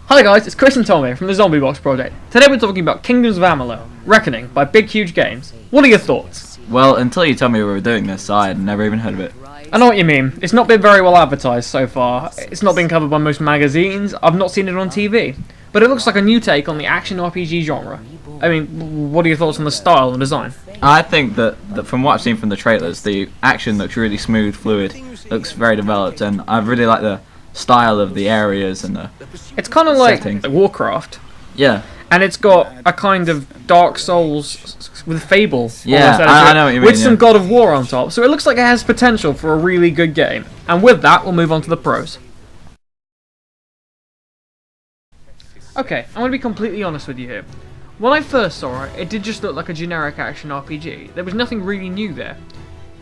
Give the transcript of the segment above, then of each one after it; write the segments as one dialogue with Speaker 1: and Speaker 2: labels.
Speaker 1: Hi guys, it's Chris and Tom here from the Zombie Box Project. Today we're talking about Kingdoms of Amalur, Reckoning by Big Huge Games. What are your thoughts?
Speaker 2: Well, until you told me we were doing this, I had never even heard of it.
Speaker 1: I know what you mean. It's not been very well advertised so far. It's not been covered by most magazines. I've not seen it on TV. But it looks like a new take on the action RPG genre. I mean, what are your thoughts on the style and design?
Speaker 2: I think that from what I've seen from the trailers, the action looks really smooth, fluid, looks very developed, and I really like the style of the areas and the
Speaker 1: It's kind of like
Speaker 2: setting.
Speaker 1: Warcraft.
Speaker 2: Yeah.
Speaker 1: And it's got a kind of Dark Souls with Fable.
Speaker 2: Yeah, I know what you mean.
Speaker 1: With some God of War on top. So it looks like it has potential for a really good game. And with that, we'll move on to the pros. Okay, I'm going to be completely honest with you here. When I first saw it, it did just look like a generic action RPG. There was nothing really new there.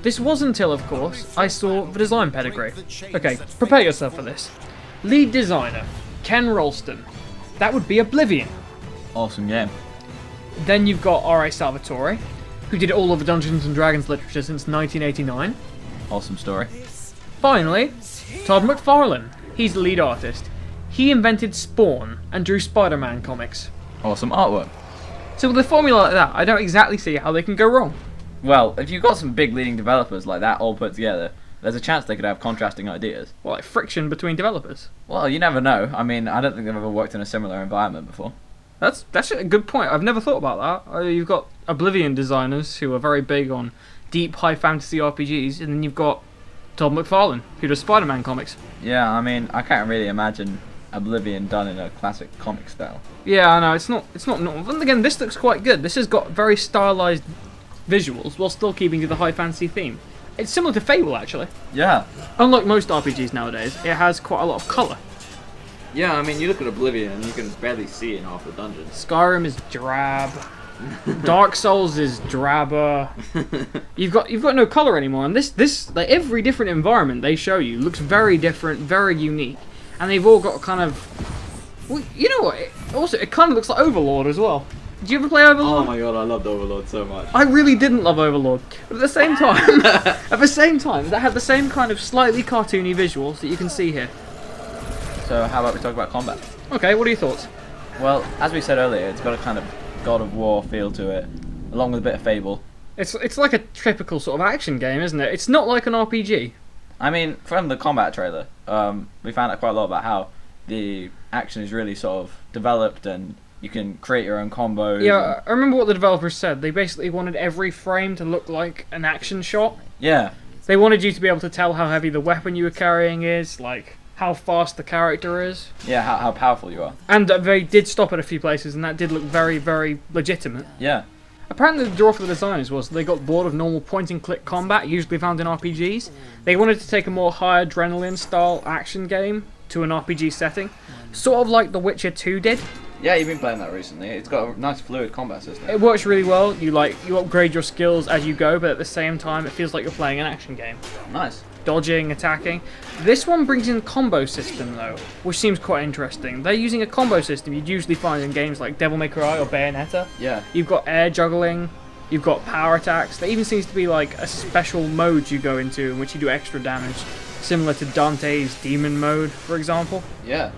Speaker 1: This was until, of course, I saw the design pedigree. Okay, prepare yourself for this. Lead designer, Ken Rolston. That would be Oblivion.
Speaker 2: Awesome game.
Speaker 1: Then you've got R.A. Salvatore, who did all of the Dungeons & Dragons literature since 1989.
Speaker 2: Awesome story.
Speaker 1: Finally, Todd McFarlane. He's the lead artist. He invented Spawn and drew Spider-Man comics.
Speaker 2: Awesome artwork.
Speaker 1: So with a formula like that, I don't exactly see how they can go wrong.
Speaker 2: Well, if you've got some big leading developers like that all put together, there's a chance they could have contrasting ideas.
Speaker 1: Well, like friction between developers.
Speaker 2: Well, you never know. I mean, I don't think they've ever worked in a similar environment before.
Speaker 1: That's a good point. I've never thought about that. You've got Oblivion designers who are very big on deep, high fantasy RPGs, and then you've got Todd McFarlane, who does Spider-Man comics.
Speaker 2: Yeah, I mean, I can't really imagine Oblivion done in a classic comic style.
Speaker 1: Yeah, I know, it's not normal. But again, this looks quite good. This has got very stylized visuals while still keeping to the high fantasy theme. It's similar to Fable, actually.
Speaker 2: Yeah.
Speaker 1: Unlike most RPGs nowadays, it has quite a lot of colour.
Speaker 2: Yeah, I mean, you look at Oblivion and you can barely see in half the dungeons.
Speaker 1: Skyrim is drab. Dark Souls is drabber. You've got no colour anymore, and this like every different environment they show you looks very different, very unique, and they've all got kind of, well, you know what? It kind of looks like Overlord as well. Did you ever play Overlord?
Speaker 2: Oh my god, I loved Overlord so much.
Speaker 1: I really didn't love Overlord, but at the same time, that had the same kind of slightly cartoony visuals that you can see here.
Speaker 2: So how about we talk about combat?
Speaker 1: Okay, what are your thoughts?
Speaker 2: Well, as we said earlier, it's got a kind of God of War feel to it, along with a bit of Fable.
Speaker 1: It's like a typical sort of action game, isn't it? It's not like an RPG.
Speaker 2: I mean, from the combat trailer, we found out quite a lot about how the action is really sort of developed and you can create your own combos.
Speaker 1: Yeah, I remember what the developers said. They basically wanted every frame to look like an action shot.
Speaker 2: Yeah.
Speaker 1: They wanted you to be able to tell how heavy the weapon you were carrying is, like how fast the character is.
Speaker 2: Yeah, how powerful you are.
Speaker 1: And they did stop at a few places, and that did look very, very legitimate.
Speaker 2: Yeah.
Speaker 1: Apparently the draw for the designers was they got bored of normal point-and-click combat usually found in RPGs. They wanted to take a more high adrenaline-style action game to an RPG setting, sort of like The Witcher 2 did.
Speaker 2: Yeah, you've been playing that recently. It's got a nice fluid combat system.
Speaker 1: It works really well. You upgrade your skills as you go, but at the same time it feels like you're playing an action game.
Speaker 2: Nice.
Speaker 1: Dodging, attacking. This one brings in combo system though, which seems quite interesting. They're using a combo system you'd usually find in games like Devil May Cry or Bayonetta.
Speaker 2: Yeah.
Speaker 1: You've got air juggling, you've got power attacks. There even seems to be like a special mode you go into in which you do extra damage, similar to Dante's Demon Mode, for example.
Speaker 2: Yeah.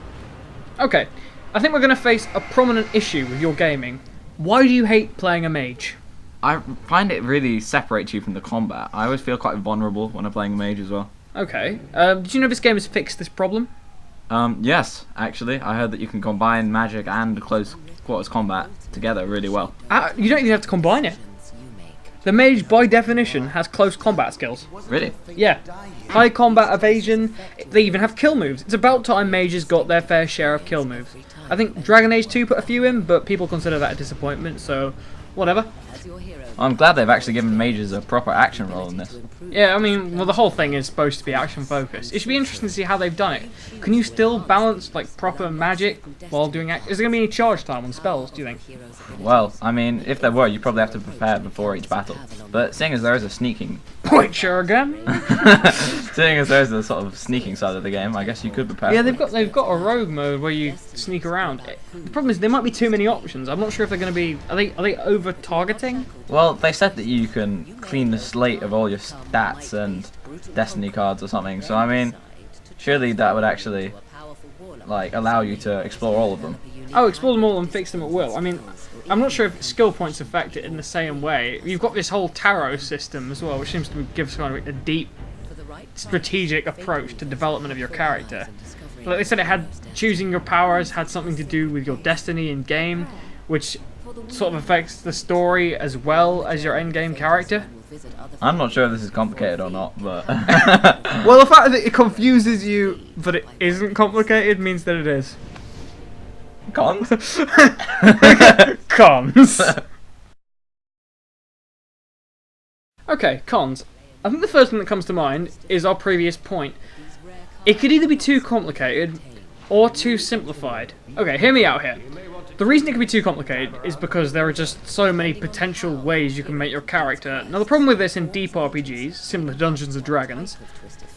Speaker 1: Okay, I think we're going to face a prominent issue with your gaming. Why do you hate playing a mage?
Speaker 2: I find it really separates you from the combat. I always feel quite vulnerable when I'm playing a mage as well.
Speaker 1: Okay, did you know this game has fixed this problem?
Speaker 2: Yes, actually. I heard that you can combine magic and close quarters combat together really well.
Speaker 1: You don't even have to combine it. The mage, by definition, has close combat skills.
Speaker 2: Really?
Speaker 1: Yeah. High combat evasion, they even have kill moves. It's about time mages got their fair share of kill moves. I think Dragon Age 2 put a few in, but people consider that a disappointment, so whatever.
Speaker 2: I'm glad they've actually given mages a proper action role in this.
Speaker 1: Yeah, I mean, well, the whole thing is supposed to be action focused. It should be interesting to see how they've done it. Can you still balance like proper magic while doing is there going to be any charge time on spells, do you think?
Speaker 2: Well, I mean, if there were, you'd probably have to prepare before each battle. But seeing as there is a sneaking
Speaker 1: Witcher again.
Speaker 2: Seeing as there's the sort of sneaking side of the game, I guess you could prepare.
Speaker 1: Yeah, they've got a rogue mode where you sneak around. The problem is there might be too many options. I'm not sure if they're going to be. Are they over targeting?
Speaker 2: Well, they said that you can clean the slate of all your stats and destiny cards or something. So I mean, surely that would actually like allow you to explore all of them.
Speaker 1: Oh, explore them all and fix them at will. I mean, I'm not sure if skill points affect it in the same way. You've got this whole tarot system as well, which seems to give us kind of a deep, strategic approach to development of your character. Like they said, it had choosing your powers had something to do with your destiny in game, which sort of affects the story as well as your end game character.
Speaker 2: I'm not sure if this is complicated or not, but
Speaker 1: Well, the fact that it confuses you, but it isn't complicated, means that it is.
Speaker 2: cons.
Speaker 1: Cons. Okay, cons. I think the first thing that comes to mind is our previous point. It could either be too complicated or too simplified. Okay, hear me out here. The reason it can be too complicated is because there are just so many potential ways you can make your character. Now the problem with this in deep RPGs, similar to Dungeons & Dragons,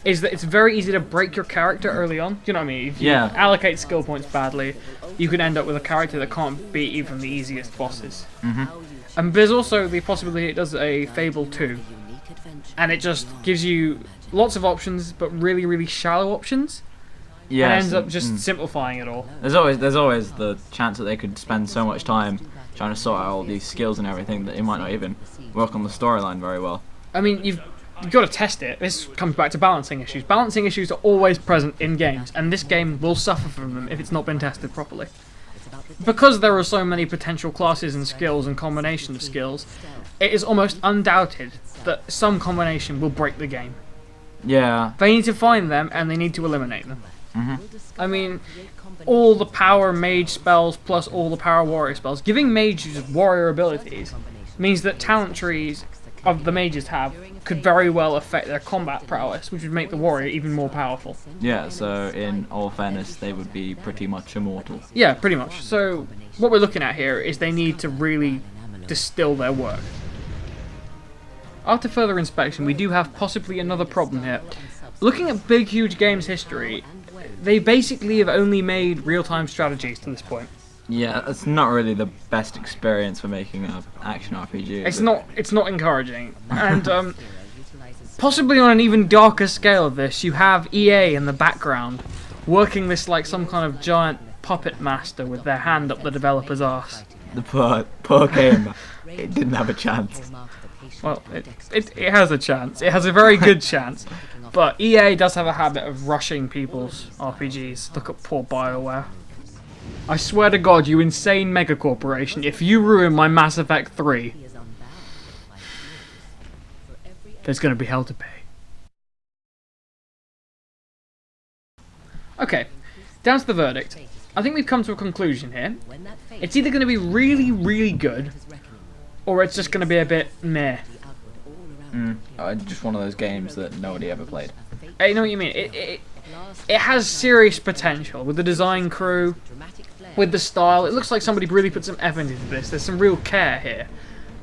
Speaker 1: is that it's very easy to break your character early on. Do you know what I mean? If you allocate skill points badly, you can end up with a character that can't beat even the easiest bosses. And there's also the possibility it does a Fable 2. And it just gives you lots of options, but really, really shallow options. And ends up just simplifying it all.
Speaker 2: There's always the chance that they could spend so much time trying to sort out all these skills and everything that it might not even work on the storyline very well.
Speaker 1: I mean, you've got to test it. This comes back to balancing issues. Balancing issues are always present in games, and this game will suffer from them if it's not been tested properly. Because there are so many potential classes and skills and combination of skills, it is almost undoubted that some combination will break the game.
Speaker 2: Yeah.
Speaker 1: They need to find them, and they need to eliminate them. I mean, all the power mage spells plus all the power warrior spells. Giving mages warrior abilities means that talent trees of the mages have could very well affect their combat prowess, which would make the warrior even more powerful.
Speaker 2: Yeah, so in all fairness, they would be pretty much immortal.
Speaker 1: Yeah, pretty much. So what we're looking at here is they need to really distill their work. After further inspection, we do have possibly another problem here. Looking at big, huge games history, they basically have only made real-time strategies to this point.
Speaker 2: Yeah, it's not really the best experience for making an action RPG.
Speaker 1: It's not encouraging. And possibly on an even darker scale of this, you have EA in the background working this like some kind of giant puppet master with their hand up the developer's arse.
Speaker 2: The poor game, it didn't have a chance.
Speaker 1: Well, it has a chance. It has a very good chance. But EA does have a habit of rushing people's RPGs. Look at poor BioWare. I swear to God, you insane megacorporation, if you ruin my Mass Effect 3, there's going to be hell to pay. Okay, down to the verdict. I think we've come to a conclusion here. It's either going to be really, really good, or it's just going to be a bit meh.
Speaker 2: Just one of those games that nobody ever played.
Speaker 1: You know what you mean? It has serious potential with the design crew, with the style. It looks like somebody really put some effort into this. There's some real care here.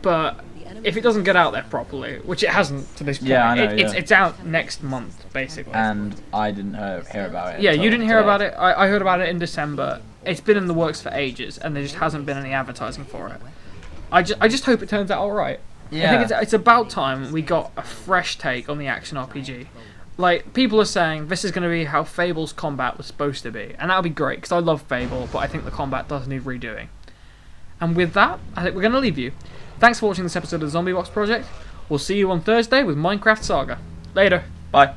Speaker 1: But if it doesn't get out there properly, which it hasn't to this point,
Speaker 2: I know,
Speaker 1: it's out next month, basically.
Speaker 2: And I didn't hear about it.
Speaker 1: Yeah, you didn't hear about it. I heard about it in December. It's been in the works for ages, and there just hasn't been any advertising for it. I just hope it turns out alright.
Speaker 2: Yeah.
Speaker 1: I think it's about time we got a fresh take on the action RPG. Like, people are saying this is going to be how Fable's combat was supposed to be, and that would be great, because I love Fable, but I think the combat does need redoing. And with that, I think we're going to leave you. Thanks for watching this episode of the Zombie Box Project. We'll see you on Thursday with Minecraft Saga. Later.
Speaker 2: Bye.